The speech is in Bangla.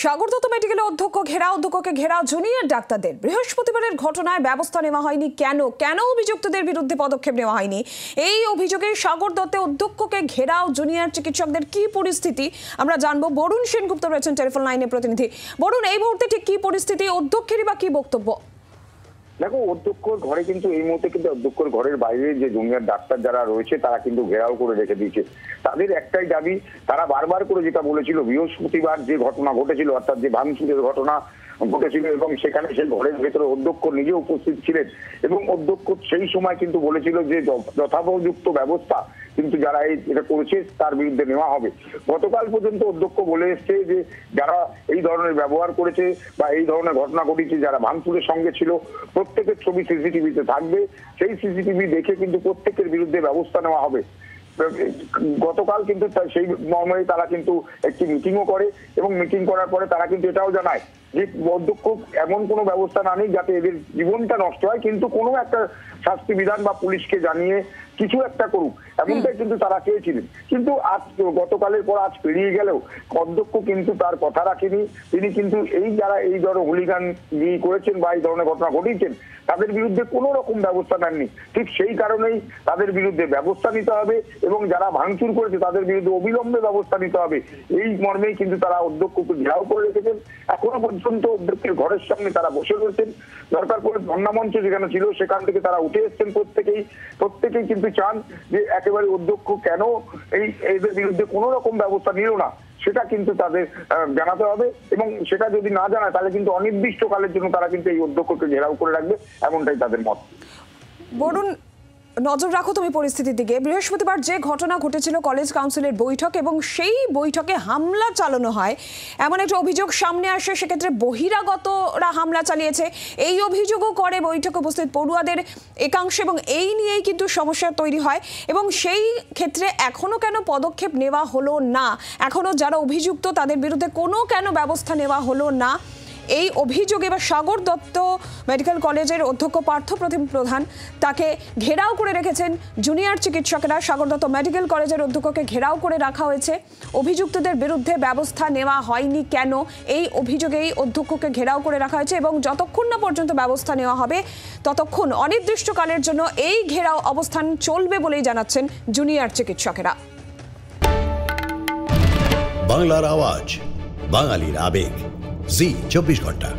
সাগর দত্ত মেডিকেলের অধ্যক্ষকে ঘেরাও জুনিয়র ডাক্তারদের। বৃহস্পতিবারের ঘটনায় ব্যবস্থা নেওয়া হয়নি কেন অভিযুক্তদের বিরুদ্ধে পদক্ষেপ নেওয়া হয়নি? এই অভিযোগে সাগর দত্তের অধ্যক্ষকে ঘেরাও জুনিয়র চিকিৎসকদের কি পরিস্থিতি আমরা জানবো। বরুণ সেনগুপ্ত রয়েছেন টেলিফোন লাইনে প্রতিনিধি। বরুণ, এই মুহূর্তে ঠিক কি পরিস্থিতি, অধ্যক্ষেরই বা কি বক্তব্য? দেখো, অধ্যক্ষর ঘরে কিন্তু এই মুহূর্তে কিন্তু অধ্যক্ষর ঘরের বাইরে যে জুনিয়র ডাক্তার যারা রয়েছে তারা কিন্তু ঘেরাও করে রেখে দিয়েছে। তাদের একটাই দাবি, তারা বারবার করে যেটা বলেছিল বৃহস্পতিবার যে ঘটনা ঘটেছিল, অর্থাৎ যে ভাঙচুরের ঘটনা ঘটেছিল এবং সেখানে সেই ঘরের ভেতরে অধ্যক্ষ নিজে উপস্থিত ছিলেন এবং অধ্যক্ষ সেই সময় কিন্তু বলেছিল যে যথোপযুক্ত ব্যবস্থা কিন্তু যারা এটা করেছে তার বিরুদ্ধে নেওয়া হবে। গতকাল পর্যন্ত অধ্যক্ষ বলে এসছে যে যারা এই ধরনের ব্যবহার করেছে বা এই ধরনের ঘটনা ঘটেছে, যারা ভাঙচুরের সঙ্গে ছিল, প্রত্যেকের ছবি সিসিটিভিতে থাকবে। সেই সিসিটিভি দেখে কিন্তু প্রত্যেকের বিরুদ্ধে ব্যবস্থা নেওয়া হবে। গতকাল কিন্তু সেই মর্মে তারা কিন্তু একটি মিটিংও করে এবং মিটিং করার পরে তারা কিন্তু এটাও জানায় যে অধ্যক্ষ এমন কোনো ব্যবস্থা না নেই যাতে এদের জীবনটা নষ্ট হয়, কিন্তু কোনো একটা শাস্তি বিধান বা পুলিশকে জানিয়ে কিছু একটা করুক, এমনটাই কিন্তু তারা চেয়েছিলেন। কিন্তু আজ গতকালের পর আজ পেরিয়ে গেলেও অধ্যক্ষ কিন্তু তার কথা রাখেনি। তিনি কিন্তু যারা এই ধরনের হুলিগান করেছেন বা এই ধরনের ঘটনা ঘটিয়েছেন তাদের বিরুদ্ধে কোনো রকম ব্যবস্থা নেননি। ঠিক সেই কারণেই তাদের বিরুদ্ধে ব্যবস্থা নিতে হবে এবং যারা ভাঙচুর করেছে তাদের বিরুদ্ধে অবিলম্বে ব্যবস্থা নিতে হবে, এই মর্মেই কিন্তু তারা অধ্যক্ষকে ঘেরাও করে রেখেছেন। এখনো পর্যন্ত অধ্যক্ষের ঘরের সামনে তারা বসে রয়েছেন। দরকার পড়ে ধর্ণা মঞ্চ যেখানে ছিল সেখান থেকে তারা উঠে এসছেন। প্রত্যেকেই কিন্তু চান যে একেবারে অধ্যক্ষ কেন এদের বিরুদ্ধে কোনো রকম ব্যবস্থা নিল না সেটা কিন্তু তাদের জানাতে হবে এবং সেটা যদি না জানায় তাহলে কিন্তু অনির্দিষ্টকালের জন্য তারা কিন্তু এই অধ্যক্ষকে ঘেরাও করে রাখবে, এমনটাই তাদের মত। বরুণ, নজর রাখো তুমি পরিস্থিতির দিকে। বৃহস্পতিবার যে ঘটনা ঘটেছিল কলেজ কাউন্সিলের বৈঠক এবং সেই বৈঠকে হামলা চালানো হয় এমন একটা অভিযোগ সামনে আসে, সেক্ষেত্রে বহিরাগতরা হামলা চালিয়েছে এই অভিযোগও করে বৈঠকে উপস্থিত পড়ুয়াদের একাংশ এবং এই নিয়েই কিন্তু সমস্যা তৈরি হয়। এবং সেই ক্ষেত্রে এখনো কেন পদক্ষেপ নেওয়া হলো না, এখনো যারা অভিযুক্ত তাদের বিরুদ্ধে কোনো কেন ব্যবস্থা নেওয়া হলো না, এই অভিযোগে বা সাগর দত্ত মেডিকেল কলেজের অধ্যক্ষ পার্থপ্রতিম প্রধান তাকে ঘেরাও করে রেখেছেন জুনিয়র চিকিৎসকেরা। সাগর দত্ত মেডিকেল কলেজের অধ্যক্ষকে ঘেরাও করে রাখা হয়েছে। অভিযুক্তদের বিরুদ্ধে ব্যবস্থা নেওয়া হয়নি কেন, এই অভিযোগেই অধ্যক্ষকে ঘেরাও করে রাখা হয়েছে এবং যতক্ষণ না পর্যন্ত ব্যবস্থা নেওয়া হবে ততক্ষণ অনির্দিষ্টকালের জন্য এই ঘেরাও অবস্থান চলবে বলেই জানাচ্ছেন জুনিয়র চিকিৎসকেরা। বাংলার আওয়াজ, বাঙালির আবেগ, জি 24 ঘন্টা।